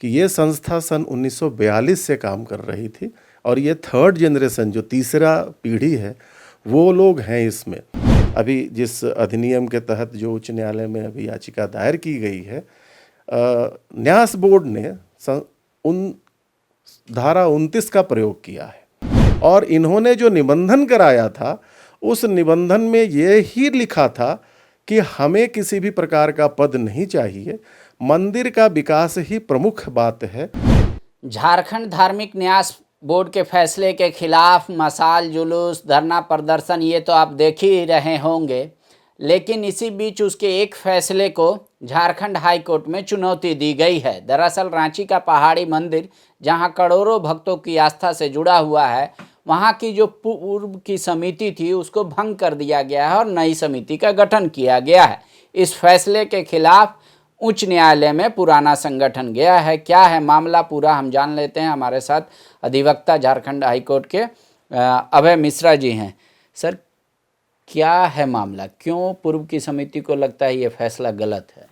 कि ये संस्था सन 1942 से काम कर रही थी और ये थर्ड जनरेशन जो तीसरा पीढ़ी है वो लोग हैं इसमें। अभी जिस अधिनियम के तहत जो उच्च न्यायालय में अभी याचिका दायर की गई है, न्यास बोर्ड ने उन धारा 29 का प्रयोग किया है और इन्होंने जो निबंधन कराया था उस निबंधन में ये ही लिखा था कि हमें किसी भी प्रकार का पद नहीं चाहिए, मंदिर का विकास ही प्रमुख बात है। झारखंड धार्मिक न्यास बोर्ड के फैसले के खिलाफ मशाल जुलूस, धरना प्रदर्शन ये तो आप देख ही रहे होंगे, लेकिन इसी बीच उसके एक फैसले को झारखंड हाई कोर्ट में चुनौती दी गई है। दरअसल रांची का पहाड़ी मंदिर जहां करोड़ों भक्तों की आस्था से जुड़ा हुआ है, वहां की जो पूर्व की समिति थी उसको भंग कर दिया गया है और नई समिति का गठन किया गया है। इस फैसले के खिलाफ उच्च न्यायालय में पुराना संगठन गया है। क्या है मामला पूरा हम जान लेते हैं। हमारे साथ अधिवक्ता झारखंड हाईकोर्ट के अभय मिश्रा जी हैं। सर, क्या है मामला, क्यों पूर्व की समिति को लगता है ये फैसला गलत है?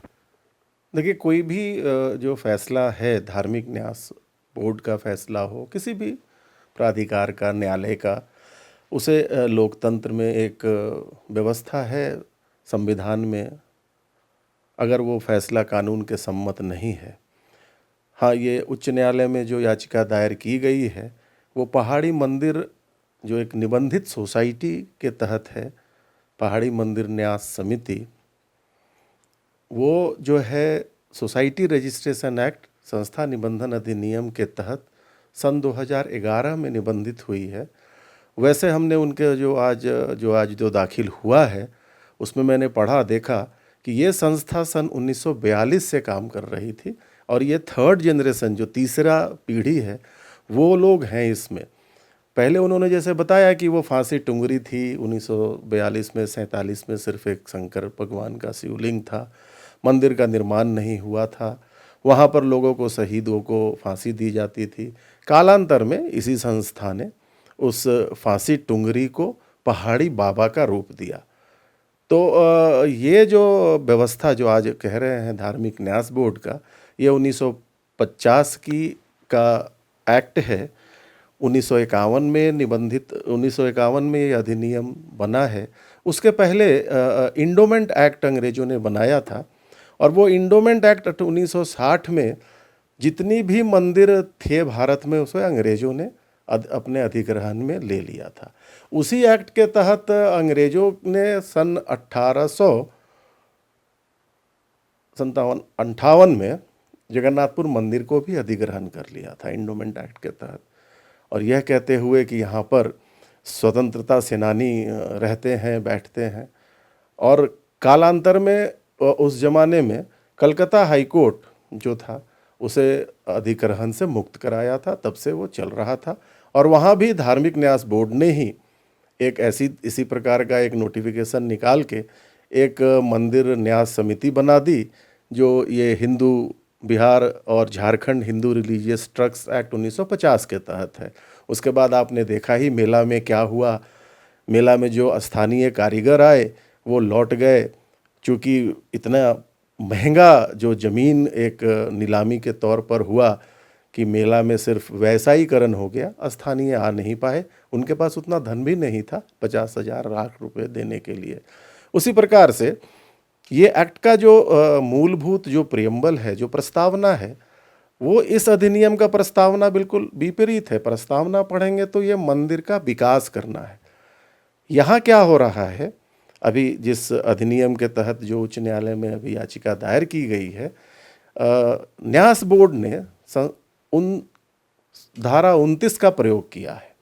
देखिए, कोई भी जो फैसला है, धार्मिक न्यास बोर्ड का फैसला हो, किसी भी प्राधिकार का, न्यायालय का, उसे लोकतंत्र में एक व्यवस्था है संविधान में, अगर वो फैसला कानून के सम्मत नहीं है। हाँ, ये उच्च न्यायालय में जो याचिका दायर की गई है वो पहाड़ी मंदिर जो एक निबंधित सोसाइटी के तहत है, पहाड़ी मंदिर न्यास समिति, वो जो है सोसाइटी रजिस्ट्रेशन एक्ट, संस्था निबंधन अधिनियम के तहत सन 2011 में निबंधित हुई है। वैसे हमने उनके जो आज दाखिल हुआ है उसमें मैंने पढ़ा, देखा कि ये संस्था सन 1942 से काम कर रही थी और ये थर्ड जनरेशन जो तीसरा पीढ़ी है वो लोग हैं इसमें। पहले उन्होंने जैसे बताया कि वो फांसी टुंगरी थी, 1942 में 47 में सिर्फ एक शंकर भगवान का शिवलिंग था, मंदिर का निर्माण नहीं हुआ था, वहाँ पर लोगों को, शहीदों को फांसी दी जाती थी। कालांतर में इसी संस्था ने उस फांसी टुंगरी को पहाड़ी बाबा का रूप दिया। तो ये जो व्यवस्था जो आज कह रहे हैं धार्मिक न्यास बोर्ड का, ये 1950 का एक्ट है। 1951 में निबंधित, 1951 में ये अधिनियम बना है। उसके पहले इंडोमेंट एक्ट अंग्रेजों ने बनाया था और वो इंडोमेंट एक्ट 1960 में जितनी भी मंदिर थे भारत में उसे अंग्रेजों ने अपने अधिग्रहण में ले लिया था। उसी एक्ट के तहत अंग्रेजों ने सन 1858 में जगन्नाथपुर मंदिर को भी अधिग्रहण कर लिया था इंडोमेंट एक्ट के तहत, और यह कहते हुए कि यहाँ पर स्वतंत्रता सेनानी रहते हैं, बैठते हैं। और कालांतर में उस ज़माने में कलकत्ता हाई कोर्ट जो था उसे अधिग्रहण से मुक्त कराया था, तब से वो चल रहा था। और वहाँ भी धार्मिक न्यास बोर्ड ने ही एक इसी प्रकार का एक नोटिफिकेशन निकाल के एक मंदिर न्यास समिति बना दी, जो ये हिंदू बिहार और Jharkhand Hindu religious trust act 1950 के तहत है। उसके बाद आपने देखा ही मेला में क्या हुआ। मेला में जो स्थानीय कारीगर आए वो लौट गए, चूँकि इतना महंगा जो ज़मीन एक नीलामी के तौर पर हुआ कि मेला में सिर्फ वैसाईकरण हो गया, स्थानीय आ नहीं पाए, उनके पास उतना धन भी नहीं था 50,000 लाख रुपए देने के लिए। उसी प्रकार से ये एक्ट का जो मूलभूत जो प्रियम्बल है, जो प्रस्तावना है, वो इस अधिनियम का प्रस्तावना बिल्कुल विपरीत है। प्रस्तावना पढ़ेंगे तो ये मंदिर का विकास करना है। यहाँ क्या हो रहा है, अभी जिस अधिनियम के तहत जो उच्च न्यायालय में अभी याचिका दायर की गई है, न्यास बोर्ड ने उन धारा 29 का प्रयोग किया है।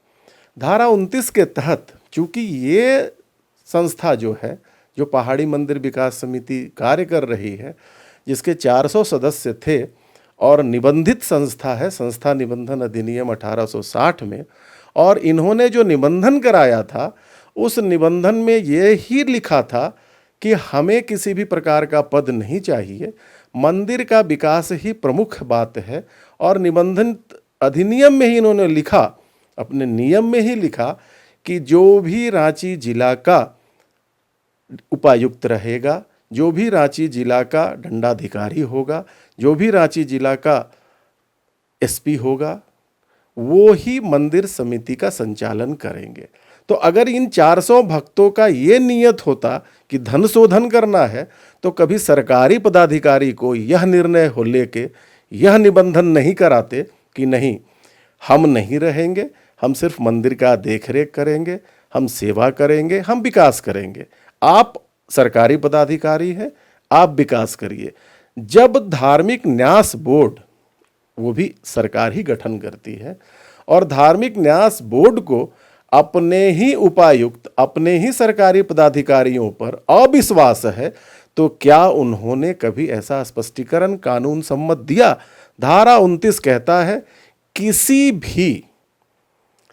धारा 29 के तहत चूँकि ये संस्था जो है, जो पहाड़ी मंदिर विकास समिति कार्य कर रही है, जिसके 400 सदस्य थे और निबंधित संस्था है, संस्था निबंधन अधिनियम 1860 में, और इन्होंने जो निबंधन कराया था उस निबंधन में ये ही लिखा था कि हमें किसी भी प्रकार का पद नहीं चाहिए, मंदिर का विकास ही प्रमुख बात है। और निबंधन अधिनियम में ही इन्होंने लिखा, अपने नियम में ही लिखा कि जो भी रांची जिला का उपायुक्त रहेगा, जो भी रांची जिला का दंडाधिकारी होगा, जो भी रांची जिला का एसपी होगा, वो ही मंदिर समिति का संचालन करेंगे। तो अगर इन 400 भक्तों का ये नियत होता कि धन शोधन करना है, तो कभी सरकारी पदाधिकारी को यह निर्णय हो लेके यह निबंधन नहीं कराते कि नहीं, हम नहीं रहेंगे, हम सिर्फ मंदिर का देखरेख करेंगे, हम सेवा करेंगे, हम विकास करेंगे। आप सरकारी पदाधिकारी हैं, आप विकास करिए। जब धार्मिक न्यास बोर्ड, वो भी सरकार ही गठन करती है, और धार्मिक न्यास बोर्ड को अपने ही उपायुक्त, अपने ही सरकारी पदाधिकारियों पर अविश्वास है, तो क्या उन्होंने कभी ऐसा स्पष्टीकरण कानून सम्मत दिया? धारा 29 कहता है किसी भी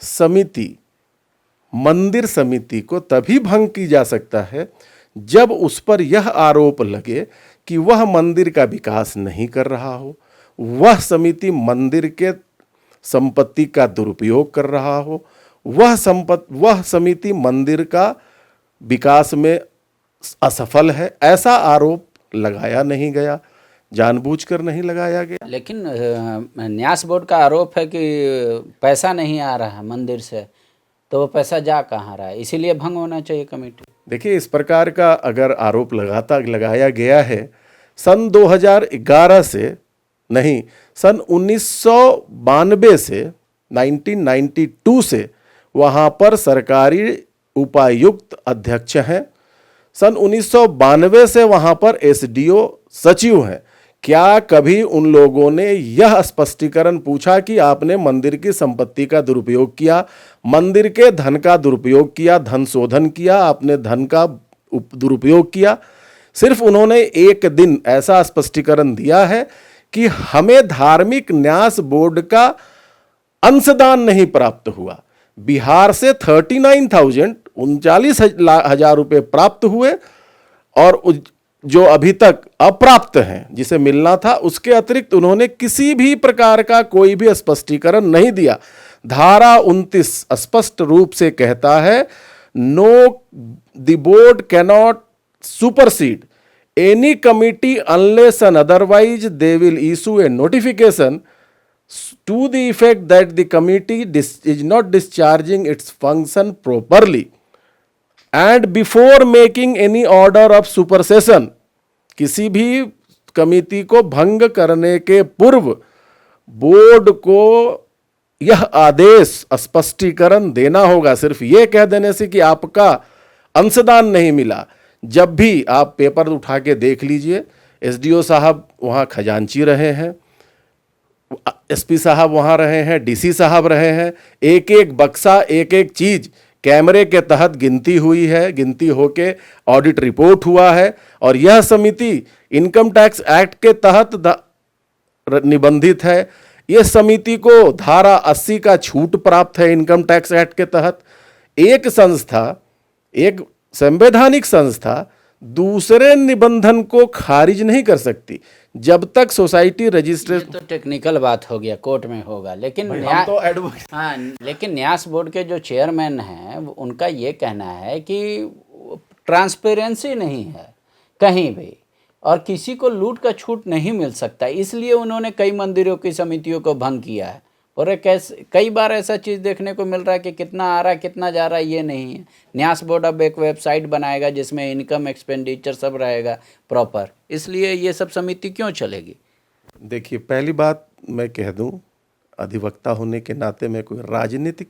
समिति, मंदिर समिति को तभी भंग की जा सकता है जब उस पर यह आरोप लगे कि वह मंदिर का विकास नहीं कर रहा हो, वह समिति मंदिर के संपत्ति का दुरुपयोग कर रहा हो, वह समिति मंदिर का विकास में असफल है। ऐसा आरोप लगाया नहीं गया, जानबूझकर नहीं लगाया गया। लेकिन न्यास बोर्ड का आरोप है कि पैसा नहीं आ रहा है मंदिर से, तो वो पैसा जा कहाँ रहा है, इसीलिए भंग होना चाहिए कमेटी। देखिए, इस प्रकार का अगर आरोप लगाया गया है, सन 2011 से नहीं, सन 1992 से, 1992 से वहाँ पर सरकारी उपायुक्त अध्यक्ष हैं। सन 1992 से वहाँ पर एसडीओ सचिव हैं। क्या कभी उन लोगों ने यह स्पष्टीकरण पूछा कि आपने मंदिर की संपत्ति का दुरुपयोग किया, मंदिर के धन का दुरुपयोग किया, धन शोधन किया, आपने धन का दुरुपयोग किया? सिर्फ उन्होंने एक दिन ऐसा स्पष्टीकरण दिया है कि हमें धार्मिक न्यास बोर्ड का अंशदान नहीं प्राप्त हुआ। बिहार से 39,000 रुपए प्राप्त हुए, और जो अभी तक अप्राप्त हैं, जिसे मिलना था, उसके अतिरिक्त उन्होंने किसी भी प्रकार का कोई भी स्पष्टीकरण नहीं दिया। धारा 29 स्पष्ट रूप से कहता है, no, the board cannot supersede any committee unless and otherwise they will issue a notification to the effect that the committee is not discharging its function properly and before making any order of supersession। किसी भी committee को भंग करने के पूर्व board को यह आदेश, स्पष्टीकरण देना होगा। सिर्फ ये कह देने से कि आपका अंशदान नहीं मिला, जब भी आप पेपर उठा के देख लीजिए, एसडीओ साहब वहाँ खजांची रहे हैं, एसपी साहब वहाँ रहे हैं, डीसी साहब रहे हैं, एक एक बक्सा, एक एक चीज कैमरे के तहत गिनती हुई है, गिनती होके ऑडिट रिपोर्ट हुआ है। और यह समिति इनकम टैक्स एक्ट के तहत निबंधित है। यह समिति को धारा 80 का छूट प्राप्त है इनकम टैक्स एक्ट के तहत। एक संस्था, एक संवैधानिक संस्था दूसरे निबंधन को खारिज नहीं कर सकती जब तक सोसाइटी रजिस्ट्रेशन। तो टेक्निकल बात हो गया, कोर्ट में होगा, लेकिन लेकिन न्यास बोर्ड के जो चेयरमैन हैं उनका ये कहना है कि ट्रांसपेरेंसी नहीं है कहीं भी, और किसी को लूट का छूट नहीं मिल सकता, इसलिए उन्होंने कई मंदिरों की समितियों को भंग किया है। और कई बार ऐसा चीज़ देखने को मिल रहा है कि कितना आ रहा है कितना जा रहा है ये नहीं है। न्यास बोर्ड अब एक वेबसाइट बनाएगा जिसमें इनकम एक्सपेंडिचर सब रहेगा प्रॉपर, इसलिए ये सब समिति क्यों चलेगी? देखिए, पहली बात मैं कह दूं, अधिवक्ता होने के नाते मैं कोई राजनीतिक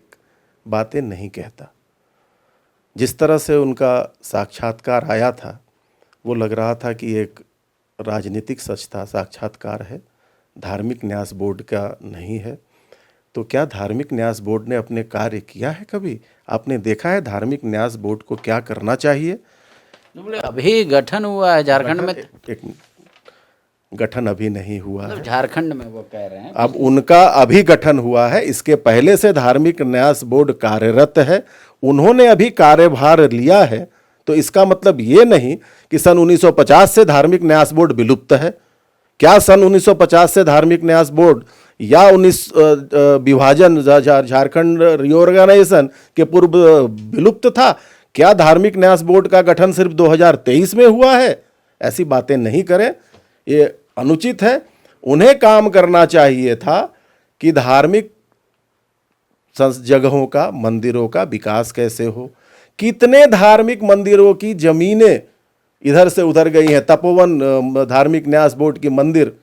बातें नहीं कहता। जिस तरह से उनका साक्षात्कार आया था, वो लग रहा था कि एक राजनीतिक सच था, साक्षात्कार है, धार्मिक न्यास बोर्ड का नहीं है। तो क्या धार्मिक न्यास बोर्ड ने अपने कार्य किया है कभी? आपने देखा है धार्मिक न्यास बोर्ड को क्या करना चाहिए? अभी गठन हुआ है झारखंड में। एक गठन अभी नहीं हुआ है झारखंड में, वो कह रहे हैं अब उनका अभी गठन हुआ है। इसके पहले से धार्मिक न्यास बोर्ड कार्यरत है, उन्होंने अभी कार्यभार लिया है। तो इसका मतलब ये नहीं कि सन 1950 से धार्मिक न्यास बोर्ड विलुप्त है। क्या सन 1950 से धार्मिक न्यास बोर्ड या 19 विभाजन झारखंड रिओर्गेनाइजेशन के पूर्व विलुप्त था? क्या धार्मिक न्यास बोर्ड का गठन सिर्फ 2023 में हुआ है? ऐसी बातें नहीं करें, ये अनुचित है। उन्हें काम करना चाहिए था कि धार्मिक जगहों का, मंदिरों का विकास कैसे हो। कितने धार्मिक मंदिरों की जमीनें इधर से उधर गई हैं। तपोवन धार्मिक न्यास बोर्ड की मंदिर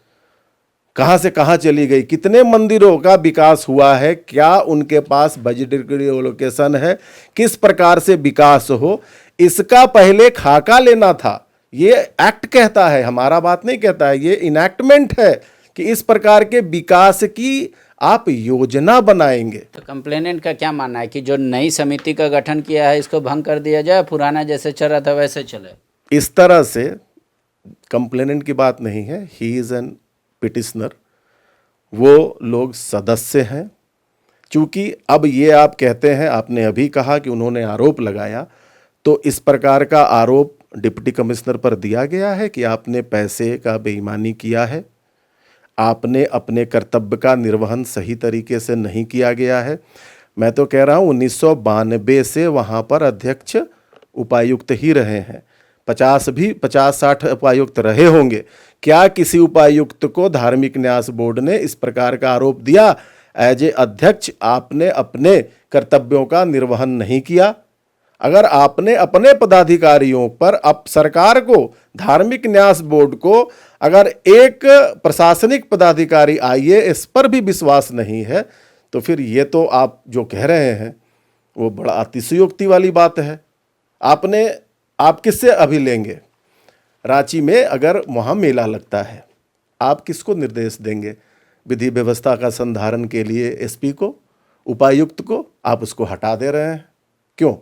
कहां से कहां चली गई। कितने मंदिरों का विकास हुआ है, क्या उनके पास बजटरी एलोकेशन है, किस प्रकार से विकास हो, इसका पहले खाका लेना था। ये एक्ट कहता है, हमारा बात नहीं कहता है, ये इनैक्टमेंट है कि इस प्रकार के विकास की आप योजना बनाएंगे। तो कंप्लेनेंट का क्या मानना है कि जो नई समिति का गठन किया है इसको भंग कर दिया जाए, पुराना जैसे चल रहा था वैसे चले? इस तरह से कंप्लेनेंट की बात नहीं है, ही इज एन पिटिशनर, वो लोग सदस्य हैं। चूंकि अब ये आप कहते हैं, आपने अभी कहा कि उन्होंने आरोप लगाया, तो इस प्रकार का आरोप डिप्टी कमिश्नर पर दिया गया है कि आपने पैसे का बेईमानी किया है, आपने अपने कर्तव्य का निर्वहन सही तरीके से नहीं किया गया है। मैं तो कह रहा हूँ 1992 से वहाँ पर अध्यक्ष उपायुक्त ही रहे हैं, 50-60 उपायुक्त रहे होंगे। क्या किसी उपायुक्त को धार्मिक न्यास बोर्ड ने इस प्रकार का आरोप दिया, एज ए अध्यक्ष आपने अपने कर्तव्यों का निर्वहन नहीं किया? अगर आपने अपने पदाधिकारियों पर, अब सरकार को, धार्मिक न्यास बोर्ड को अगर एक प्रशासनिक पदाधिकारी आईएएस पर भी विश्वास नहीं है, तो फिर ये तो आप जो कह रहे हैं वो बड़ा अतिशयोक्ति वाली बात है। आप किससे अभी लेंगे? रांची में अगर वहाँ मेला लगता है, आप किसको निर्देश देंगे? विधि व्यवस्था का संधारण के लिए एसपी को, उपायुक्त को? आप उसको हटा दे रहे हैं, क्यों?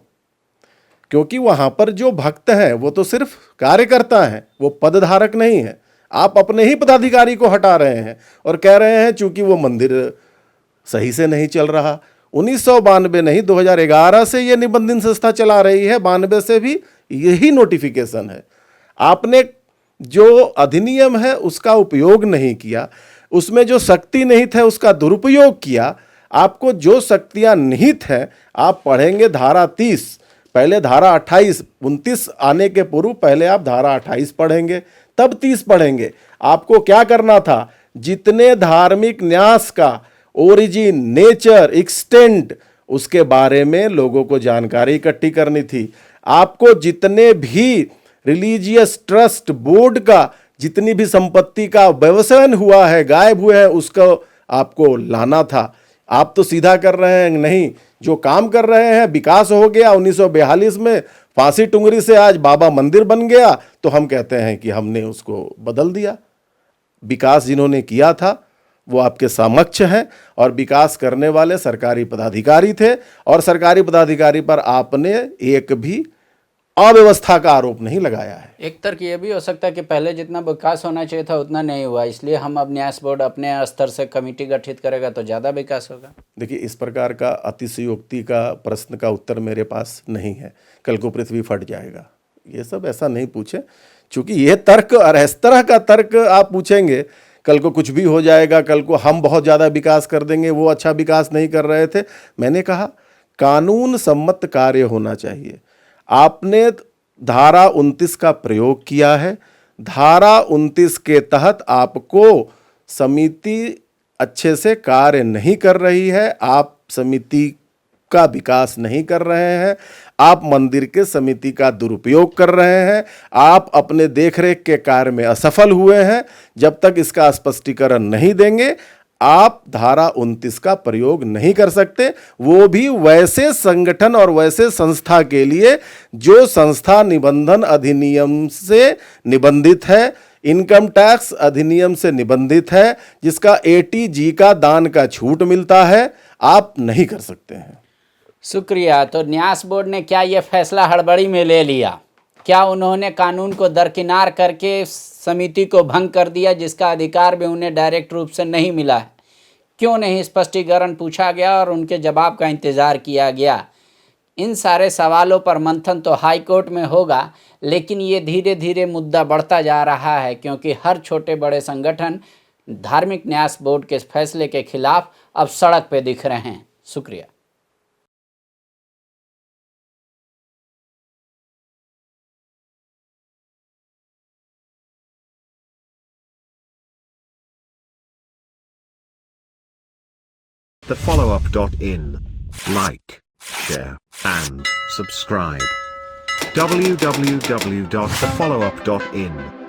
क्योंकि वहाँ पर जो भक्त हैं वो तो सिर्फ कार्यकर्ता हैं, वो पदधारक नहीं है। आप अपने ही पदाधिकारी को हटा रहे हैं और कह रहे हैं चूंकि वो मंदिर सही से नहीं चल रहा। 1992 नहीं, 2011 से ये निबंधन संस्था चला रही है, 92 से भी यही नोटिफिकेशन है। आपने जो अधिनियम है उसका उपयोग नहीं किया, उसमें जो शक्ति निहित है उसका दुरुपयोग किया। आपको जो शक्तियां निहित हैं, आप पढ़ेंगे धारा 30, पहले धारा 28, 29 आने के पूर्व पहले आप धारा 28 पढ़ेंगे, तब 30 पढ़ेंगे। आपको क्या करना था? जितने धार्मिक न्यास का ओरिजिन, नेचर, एक्सटेंट, उसके बारे में लोगों को जानकारी इकट्ठी करनी थी। आपको जितने भी रिलीजियस ट्रस्ट बोर्ड का जितनी भी संपत्ति का व्यवसायन हुआ है, गायब हुए हैं, उसको आपको लाना था। आप तो सीधा कर रहे हैं, नहीं, जो काम कर रहे हैं, विकास हो गया 1942 में, फांसी टुंगरी से आज बाबा मंदिर बन गया, तो हम कहते हैं कि हमने उसको बदल दिया। विकास जिन्होंने किया था वो आपके समक्ष हैं, और विकास करने वाले सरकारी पदाधिकारी थे, और सरकारी पदाधिकारी पर आपने एक भी अव्यवस्था का आरोप नहीं लगाया है। एक तर्क ये भी हो सकता है कि पहले जितना विकास होना चाहिए था उतना नहीं हुआ, इसलिए हम अब न्यास बोर्ड अपने स्तर से कमेटी गठित करेगा तो ज़्यादा विकास होगा। देखिए, इस प्रकार का अतिशयोक्ति का प्रश्न का उत्तर मेरे पास नहीं है। कल को पृथ्वी फट जाएगा, ये सब ऐसा नहीं पूछे, क्योंकि ये तर्क और इस तरह का तर्क आप पूछेंगे, कल को कुछ भी हो जाएगा, कल को हम बहुत ज़्यादा विकास कर देंगे, वो अच्छा विकास नहीं कर रहे थे। मैंने कहा कानून सम्मत कार्य होना चाहिए। आपने धारा 29 का प्रयोग किया है, धारा 29 के तहत आपको समिति अच्छे से कार्य नहीं कर रही है, आप समिति का विकास नहीं कर रहे हैं, आप मंदिर के समिति का दुरुपयोग कर रहे हैं, आप अपने देखरेख के कार्य में असफल हुए हैं। जब तक इसका स्पष्टीकरण नहीं देंगे, आप धारा 29 का प्रयोग नहीं कर सकते, वो भी वैसे संगठन और वैसे संस्था के लिए जो संस्था निबंधन अधिनियम से निबंधित है, इनकम टैक्स अधिनियम से निबंधित है, जिसका एटीजी का दान का छूट मिलता है। आप नहीं कर सकते हैं। शुक्रिया। तो न्यास बोर्ड ने क्या ये फैसला हड़बड़ी में ले लिया? क्या उन्होंने कानून को दरकिनार करके समिति को भंग कर दिया, जिसका अधिकार भी उन्हें डायरेक्ट रूप से नहीं मिला है? क्यों नहीं स्पष्टीकरण पूछा गया और उनके जवाब का इंतज़ार किया गया? इन सारे सवालों पर मंथन तो हाई कोर्ट में होगा, लेकिन ये धीरे धीरे मुद्दा बढ़ता जा रहा है, क्योंकि हर छोटे बड़े संगठन धार्मिक न्यास बोर्ड के फैसले के खिलाफ अब सड़क पे दिख रहे हैं। शुक्रिया। thefollowup.in. Like, share, and subscribe. www.thefollowup.in